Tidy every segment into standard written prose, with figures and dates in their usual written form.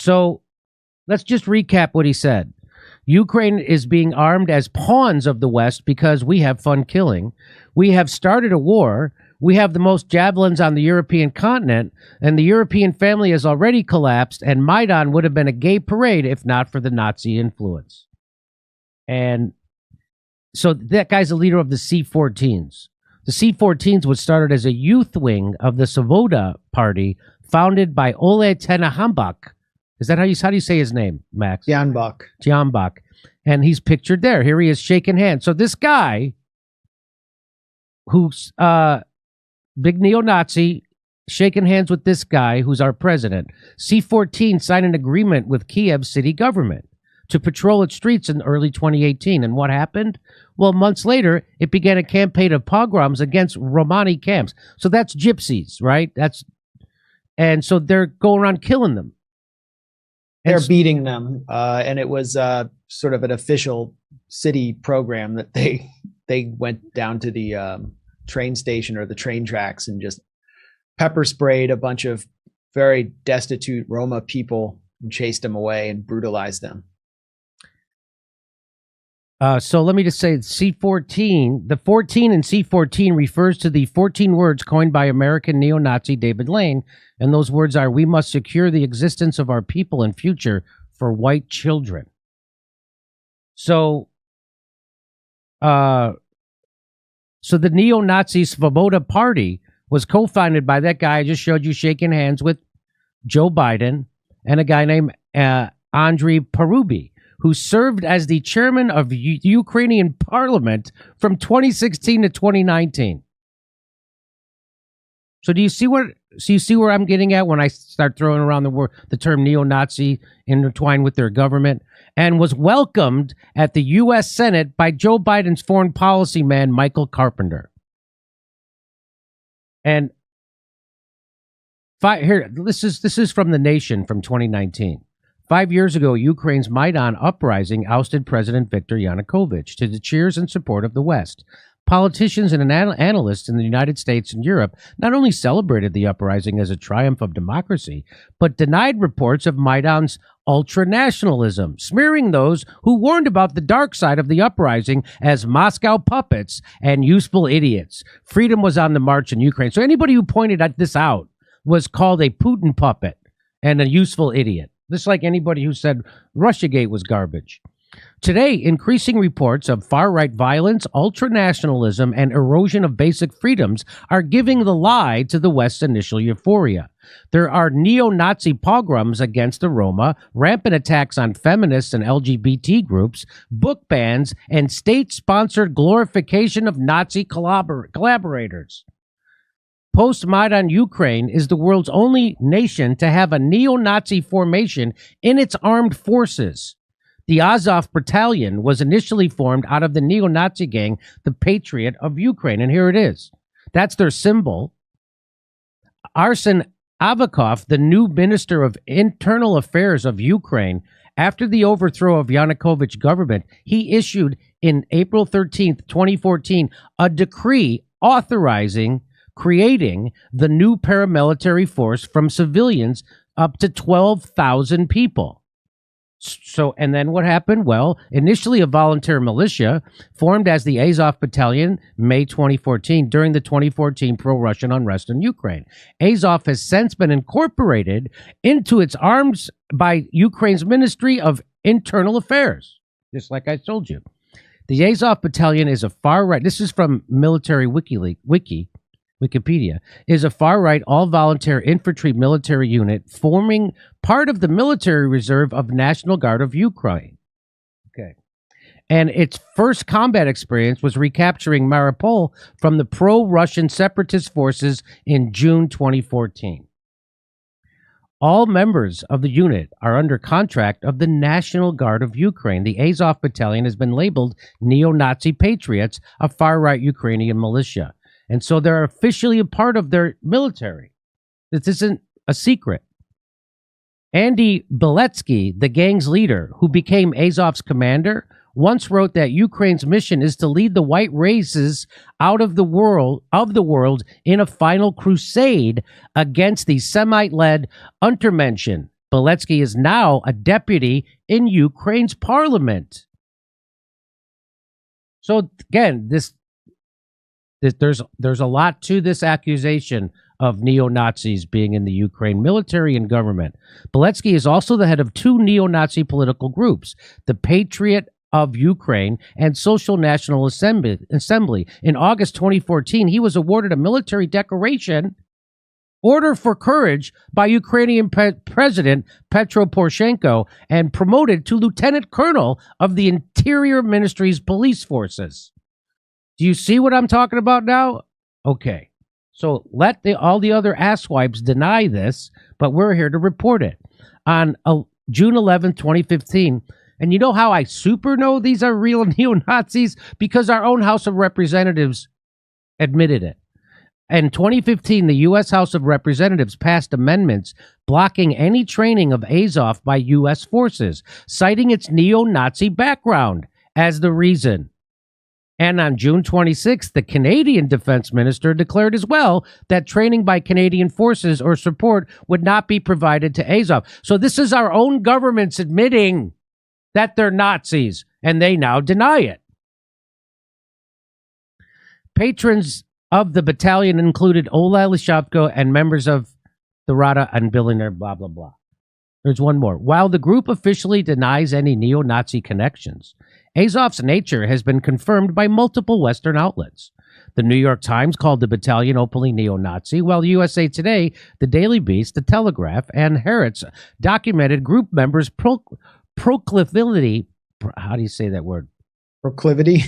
So let's just recap what he said. Ukraine is being armed as pawns of the West because we have fun killing. We have started a war. We have the most javelins on the European continent, and the European family has already collapsed, and Maidan would have been a gay parade if not for the Nazi influence. And so that guy's the leader of the C-14s. The C-14s was started as a youth wing of the Svoboda Party, founded by Ole Tenehambach. Is that how do you say his name, Max? Tianbach. And he's pictured there. Here he is shaking hands. So this guy, who's big neo-Nazi, shaking hands with this guy who's our president. C-14 signed an agreement with Kiev city government to patrol its streets in early 2018. And what happened? Well, months later, it began a campaign of pogroms against Romani camps. So that's gypsies, right? And so they're going around killing them. They're beating them. And it was sort of an official city program that they went down to the train station or the train tracks and just pepper sprayed a bunch of very destitute Roma people and chased them away and brutalized them. So let me just say C-14, the 14 in C-14 refers to the 14 words coined by American neo-Nazi David Lane. And those words are, we must secure the existence of our people and future for white children. So, so the neo-Nazi Svoboda Party was co-founded by that guy I just showed you shaking hands with, Joe Biden, and a guy named Andriy Parubi, who served as the chairman of Ukrainian parliament from 2016 to 2019. So do you see where I'm getting at when I start throwing around the term neo-Nazi intertwined with their government? And was welcomed at the U.S. Senate by Joe Biden's foreign policy man, Michael Carpenter. And this is from The Nation from 2019. 5 years ago, Ukraine's Maidan uprising ousted President Viktor Yanukovych to the cheers and support of the West. Politicians and analysts in the United States and Europe not only celebrated the uprising as a triumph of democracy, but denied reports of Maidan's ultra-nationalism, smearing those who warned about the dark side of the uprising as Moscow puppets and useful idiots. Freedom was on the march in Ukraine. So anybody who pointed this out was called a Putin puppet and a useful idiot. Just like anybody who said Russiagate was garbage. Today, increasing reports of far-right violence, ultranationalism, and erosion of basic freedoms are giving the lie to the West's initial euphoria. There are neo-Nazi pogroms against the Roma, rampant attacks on feminists and LGBT groups, book bans, and state-sponsored glorification of Nazi collaborators. Post-Maidan Ukraine is the world's only nation to have a neo-Nazi formation in its armed forces. The Azov Battalion was initially formed out of the neo-Nazi gang, the Patriot of Ukraine. And here it is. That's their symbol. Arsen Avakov, the new Minister of Internal Affairs of Ukraine, after the overthrow of Yanukovych's government, he issued in April 13th, 2014, a decree authorizing creating the new paramilitary force from civilians up to 12,000 people. So, and then what happened? Well, initially a volunteer militia formed as the Azov Battalion, May 2014, during the 2014 pro-Russian unrest in Ukraine. Azov has since been incorporated into its arms by Ukraine's Ministry of Internal Affairs, just like I told you. The Azov Battalion is a far-right, this is from Military Wikipedia, is a far-right, all-volunteer infantry military unit forming part of the military reserve of National Guard of Ukraine. Okay. And its first combat experience was recapturing Mariupol from the pro-Russian separatist forces in June 2014. All members of the unit are under contract of the National Guard of Ukraine. The Azov Battalion has been labeled neo-Nazi patriots, a far-right Ukrainian militia. And so they're officially a part of their military. This isn't a secret. Andy Beletsky, the gang's leader, who became Azov's commander, once wrote that Ukraine's mission is to lead the white races out of the world in a final crusade against the Semite-led Untermenschen, Beletsky is now a deputy in Ukraine's parliament. So again, there's a lot to this accusation of neo-Nazis being in the Ukraine military and government. Beletsky is also the head of two neo-Nazi political groups, the Patriot of Ukraine and Social National Assembly. In August 2014, he was awarded a military decoration, Order for Courage, by Ukrainian President Petro Poroshenko, and promoted to lieutenant colonel of the Interior Ministry's police forces. Do you see what I'm talking about now? Okay. So let all the other asswipes deny this, but we're here to report it. On June 11th, 2015, and you know how I super know these are real neo-Nazis? Because our own House of Representatives admitted it. In 2015, the U.S. House of Representatives passed amendments blocking any training of Azov by U.S. forces, citing its neo-Nazi background as the reason. And on June 26th, the Canadian Defense Minister declared as well that training by Canadian forces or support would not be provided to Azov. So this is our own governments admitting that they're Nazis, and they now deny it. Patrons of the battalion included Ola Lishavko and members of the Rada and billionaire, blah, blah, blah. There's one more. While the group officially denies any neo-Nazi connections, Azov's nature has been confirmed by multiple Western outlets. The New York Times called the battalion openly neo-Nazi, while USA Today, the Daily Beast, the Telegraph, and Haaretz documented group members' proclivity. How do you say that word? Proclivity.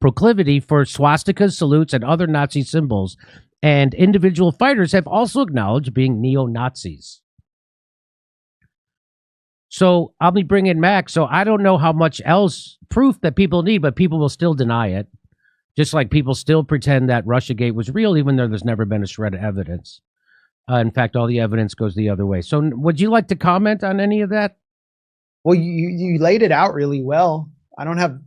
Proclivity for swastikas, salutes, and other Nazi symbols. And individual fighters have also acknowledged being neo-Nazis. So I'll be bringing Max. So I don't know how much else proof that people need, but people will still deny it. Just like people still pretend that Russiagate was real, even though there's never been a shred of evidence. In fact, all the evidence goes the other way. So would you like to comment on any of that? Well, you laid it out really well. I don't have,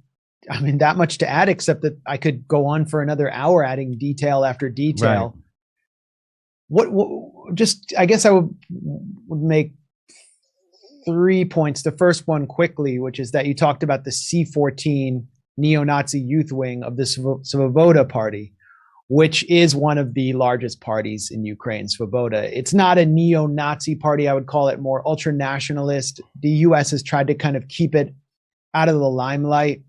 that much to add, except that I could go on for another hour adding detail after detail. Right. I guess I would make 3 points. The first one quickly, which is that you talked about the C-14 neo-Nazi youth wing of the Svoboda party, which is one of the largest parties in Ukraine, Svoboda. It's not a neo-Nazi party. I would call it more ultra-nationalist. The U.S. has tried to kind of keep it out of the limelight.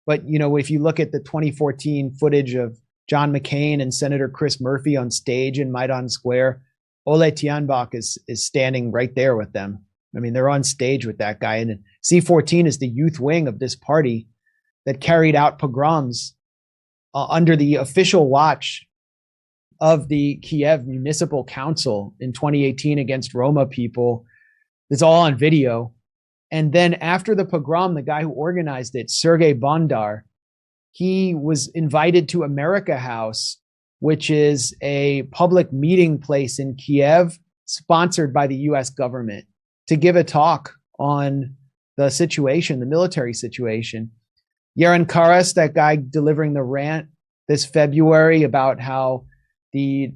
But, if you look at the 2014 footage of John McCain and Senator Chris Murphy on stage in Maidan Square, Ole Tianbach is standing right there with them. They're on stage with that guy. And C-14 is the youth wing of this party that carried out pogroms under the official watch of the Kiev Municipal Council in 2018 against Roma people. It's all on video. And then after the pogrom, the guy who organized it, Sergei Bondar, he was invited to America House, which is a public meeting place in Kiev, sponsored by the U.S. government, to give a talk on the situation, the military situation. Yaron Karas, that guy delivering the rant this February about how the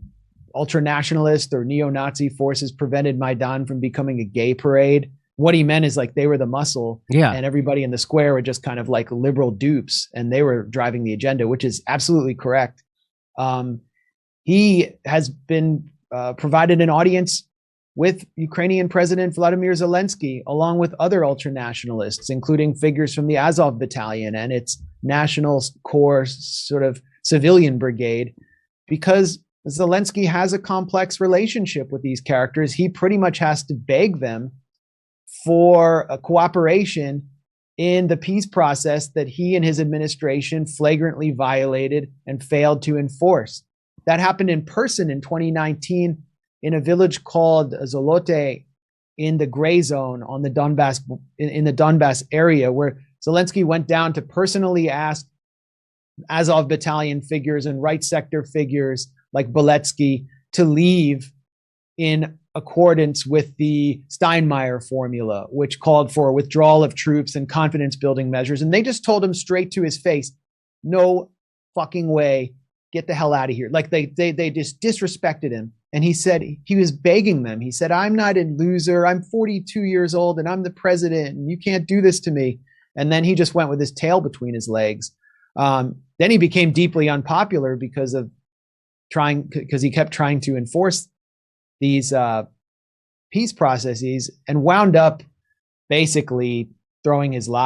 ultranationalist or neo-Nazi forces prevented Maidan from becoming a gay parade. What he meant is like they were the muscle, and everybody in the square were just kind of like liberal dupes, and they were driving the agenda, which is absolutely correct. He has been provided an audience with Ukrainian President Vladimir Zelensky, along with other ultranationalists, including figures from the Azov battalion and its National Corps sort of civilian brigade, because Zelensky has a complex relationship with these characters. He pretty much has to beg them for a cooperation in the peace process that he and his administration flagrantly violated and failed to enforce. That happened in person in 2019 in a village called Zolote in the gray zone on the Donbass, in the Donbass area, where Zelensky went down to personally ask Azov battalion figures and right sector figures like Beletsky to leave in accordance with the Steinmeier formula, which called for withdrawal of troops and confidence building measures. And they just told him straight to his face, no fucking way get the hell out of here. Like they just disrespected him. And he said, he was begging them. He said, I'm not a loser. I'm 42 years old and I'm the president and you can't do this to me. And then he just went with his tail between his legs. Then he became deeply unpopular because he kept trying to enforce these peace processes and wound up basically throwing his life